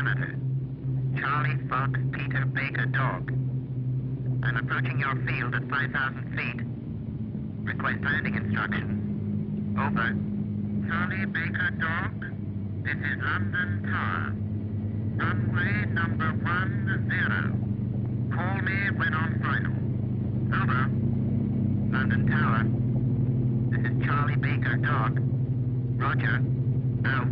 Canada. Charlie Fox Peter Baker Dog. I'm approaching your field at 5,000 feet. Request landing instruction. Over. Charlie Baker Dog, this is London Tower. Runway number 10. Call me when on final. Over. London Tower. This is Charlie Baker Dog. Roger. Out.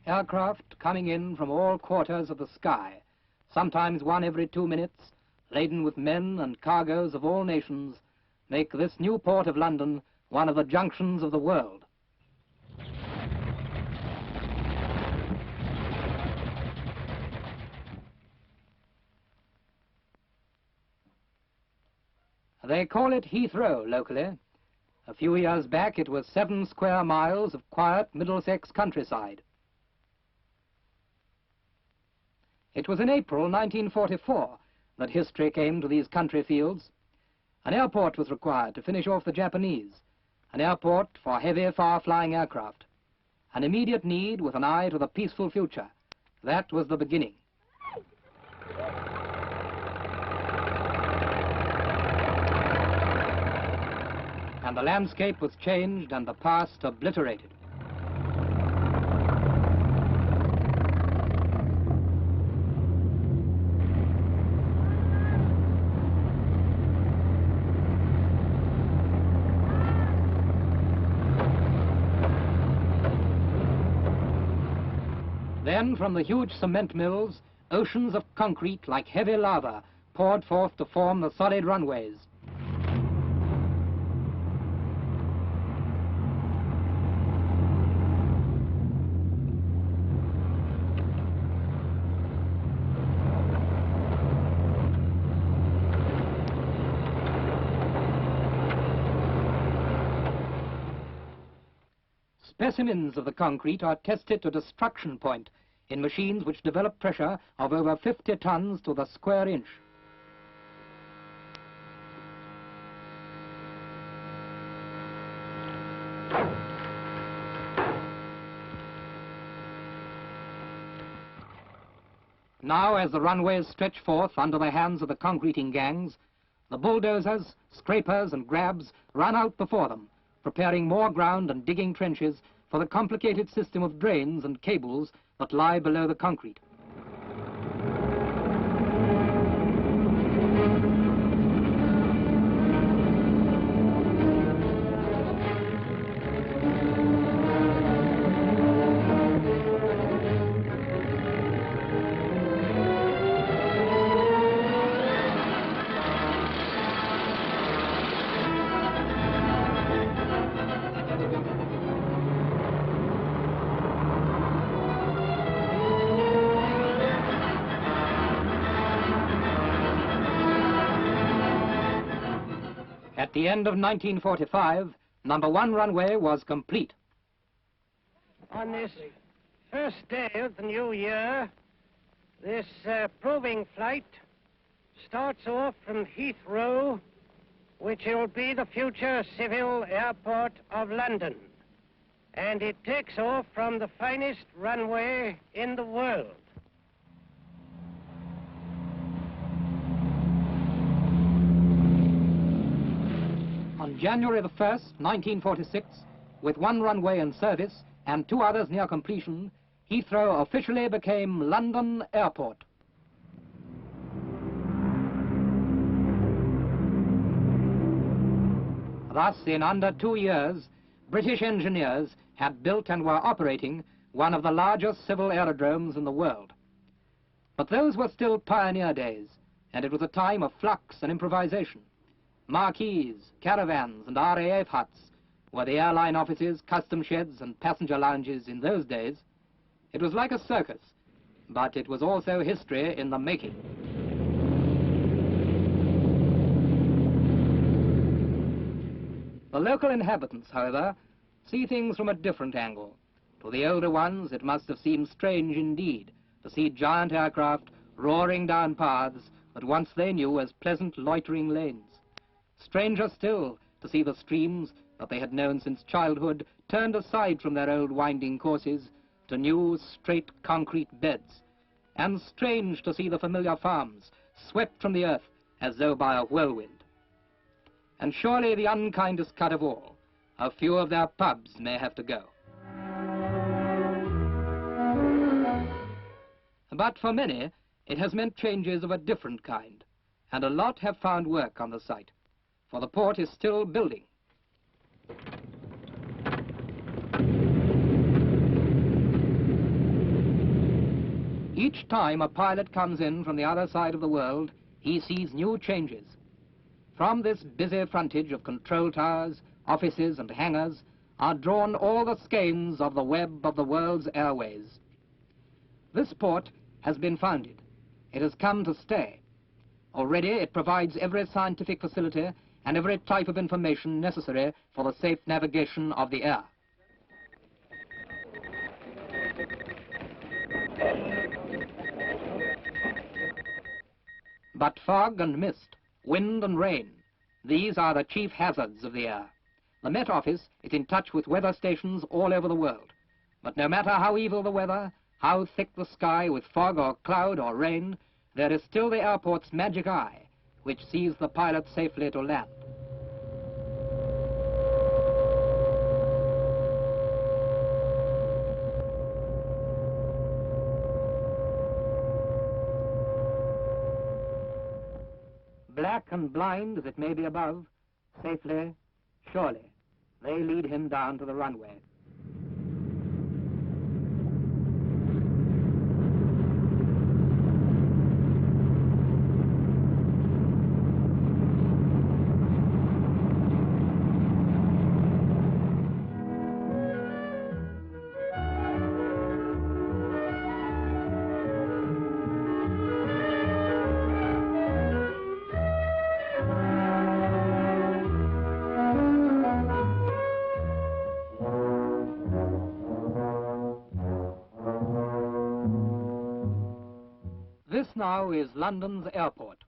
Aircraft coming in from all quarters of the sky, sometimes one every 2 minutes, laden with men and cargoes of all nations, make this new port of London one of the junctions of the world. They call it Heathrow locally. A few years back it was 7 square miles of quiet Middlesex countryside. It was in April 1944 that history came to these country fields. An airport was required to finish off the Japanese, an airport for heavy, far-flying aircraft. An immediate need with an eye to the peaceful future. That was the beginning. And the landscape was changed and the past obliterated. Then, from the huge cement mills, oceans of concrete like heavy lava poured forth to form the solid runways. Specimens of the concrete are tested to destruction point in machines which develop pressure of over 50 tons to the square inch. Now, as the runways stretch forth under the hands of the concreting gangs, the bulldozers, scrapers and grabs run out before them, preparing more ground and digging trenches for the complicated system of drains and cables that lie below the concrete. At the end of 1945, number 1 runway was complete. On this first day of the new year, this proving flight starts off from Heathrow, which will be the future civil airport of London. And it takes off from the finest runway in the world. On January the 1st, 1946, with 1 runway in service and 2 others near completion, Heathrow officially became London Airport. Thus, in under 2 years, British engineers had built and were operating one of the largest civil aerodromes in the world. But those were still pioneer days, and it was a time of flux and improvisation. Marquees, caravans and RAF huts were the airline offices, custom sheds and passenger lounges in those days. It was like a circus, but it was also history in the making. The local inhabitants, however, see things from a different angle. To the older ones, it must have seemed strange indeed to see giant aircraft roaring down paths that once they knew as pleasant loitering lanes. Stranger still to see the streams that they had known since childhood turned aside from their old winding courses to new straight concrete beds. And strange to see the familiar farms swept from the earth as though by a whirlwind. And surely the unkindest cut of all, a few of their pubs may have to go. But for many, it has meant changes of a different kind, and a lot have found work on the site, for the port is still building. Each time a pilot comes in from the other side of the world, he sees new changes. From this busy frontage of control towers, offices and hangars are drawn all the skeins of the web of the world's airways. This port has been founded. It has come to stay. Already it provides every scientific facility and every type of information necessary for the safe navigation of the air. But fog and mist, wind and rain, these are the chief hazards of the air. The Met Office is in touch with weather stations all over the world. But no matter how evil the weather, how thick the sky with fog or cloud or rain, there is still the airport's magic eye, which sees the pilot safely to land. Black and blind as it may be above, safely, surely, they lead him down to the runway. This now is London's airport.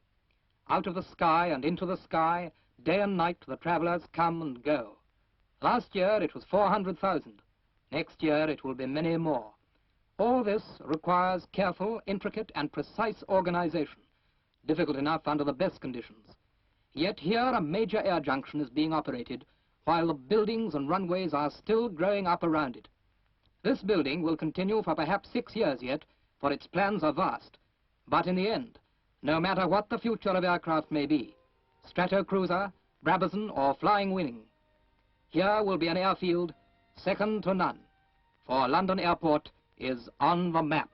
Out of the sky and into the sky, day and night the travellers come and go. Last year it was 400,000. Next year it will be many more. All this requires careful, intricate and precise organization, difficult enough under the best conditions. Yet here a major air junction is being operated while the buildings and runways are still growing up around it. This building will continue for perhaps 6 years yet, for its plans are vast. But in the end, no matter what the future of aircraft may be, Stratocruiser, Brabazon or Flying Wing, here will be an airfield second to none, for London Airport is on the map.